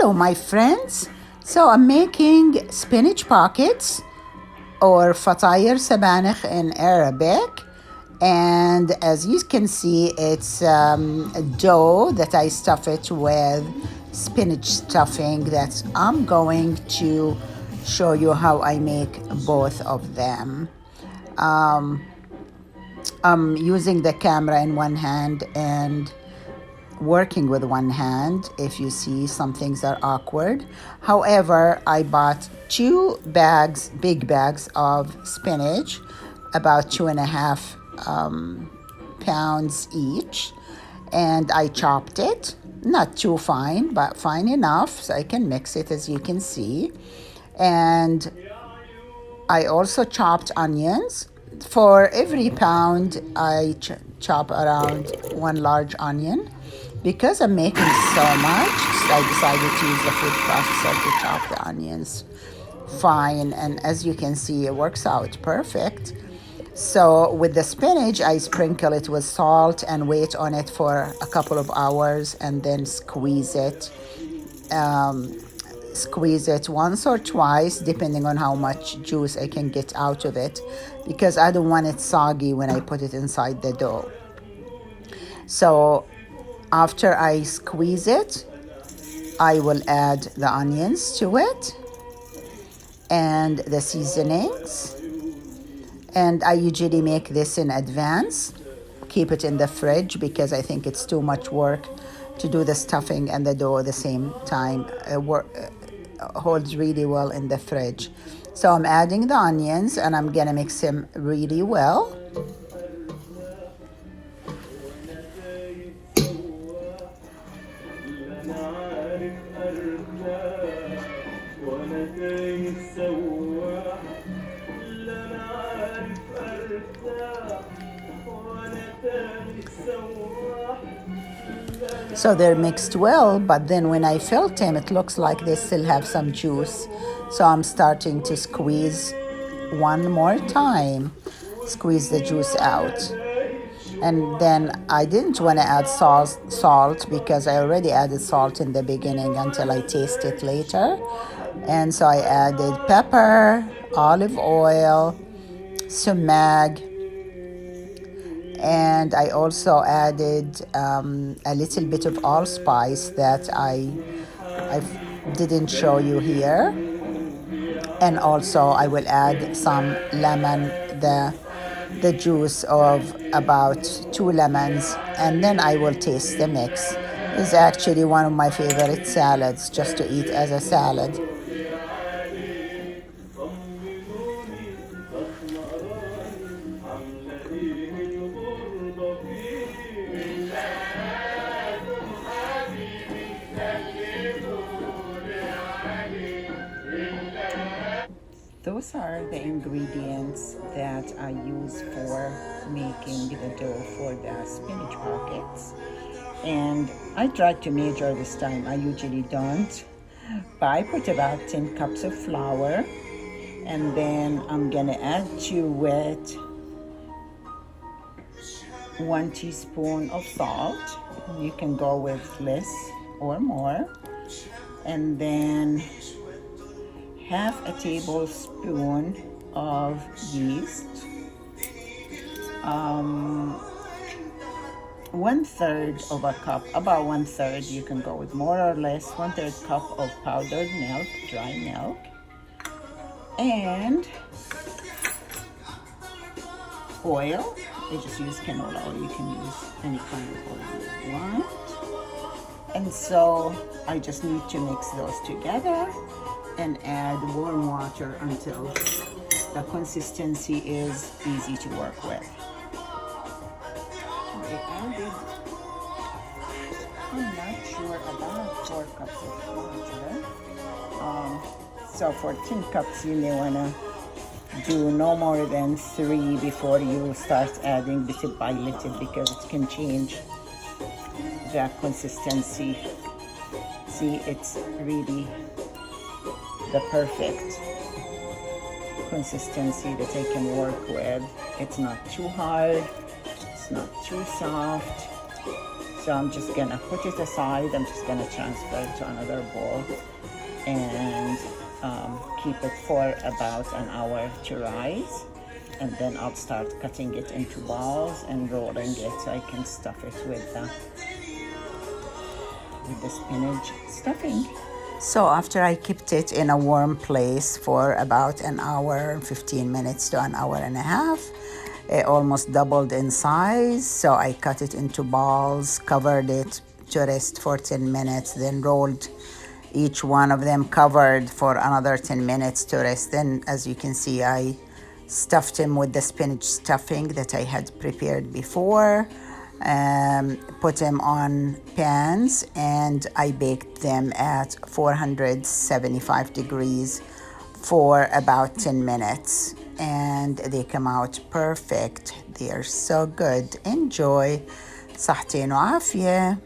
Hello, my friends. So I'm making spinach pockets, or فطاير سبانخ in Arabic. And as you can see, it's dough that I stuff it with spinach stuffing that I'm going to show you how I make both of them. I'm using the camera in one hand and working with one hand. If you see, some things are awkward. However, I bought 2 bags, big bags of spinach, about 2.5 pounds each, and I chopped it, not too fine, but fine enough so I can mix it, as you can see. And I also chopped onions. For every pound, I chop around 1 large onion. Because I'm making so much, I decided to use the food processor to chop the onions fine. And as you can see, it works out perfect. So with the spinach, I sprinkle it with salt and wait on it for a couple of hours, and then squeeze it. Squeeze it once or twice, depending on how much juice I can get out of it, because I don't want it soggy when I put it inside the dough. So after I squeeze it, I will add the onions to it and the seasonings. And I usually make this in advance, keep it in the fridge, because I think it's too much work to do the stuffing and the dough at the same time. Holds really well in the fridge. So I'm adding the onions and I'm gonna mix them really well. So they're mixed well, but then when I felt them, it looks like they still have some juice. So I'm starting to squeeze one more time, squeeze the juice out. And then I didn't want to add salt because I already added salt in the beginning until I taste it later. And so I added pepper, olive oil, sumac, and I also added a little bit of allspice that I didn't show you here. And also I will add some lemon, the juice of about 2 lemons, and then I will taste the mix. It's actually one of my favorite salads, just to eat as a salad. Those are the ingredients that I use for making the dough for the spinach pockets. And I tried to measure this time. I usually don't. But I put about 10 cups of flour. And then I'm gonna add to it 1 teaspoon of salt. You can go with less or more. And then half a tablespoon of yeast, 1/3 of a cup, about 1/3, you can go with more or less, 1/3 cup of powdered milk, dry milk, and oil. I just use canola oil, you can use any kind of oil you want. And so I just need to mix those together and add warm water until the consistency is easy to work with. I added, I'm not sure, about 4 cups of water. So for 10 cups, you may wanna do no more than 3 before you start adding little by little, because it can change the consistency. See, it's really the perfect consistency that I can work with. It's not too hard, it's not too soft. So I'm just gonna put it aside. I'm just gonna transfer it to another bowl and keep it for about an hour to rise. And then I'll start cutting it into balls and rolling it so I can stuff it with the spinach stuffing. So after I kept it in a warm place for about an hour and 15 minutes to an hour and a half, it almost doubled in size. So I cut it into balls, covered it to rest for 10 minutes, then rolled each one of them, covered for another 10 minutes to rest. Then, as you can see, I stuffed them with the spinach stuffing that I had prepared before. Put them on pans and I baked them at 475 degrees for about 10 minutes, and they come out perfect. They are so good. Enjoy. Sahtain W Afieh.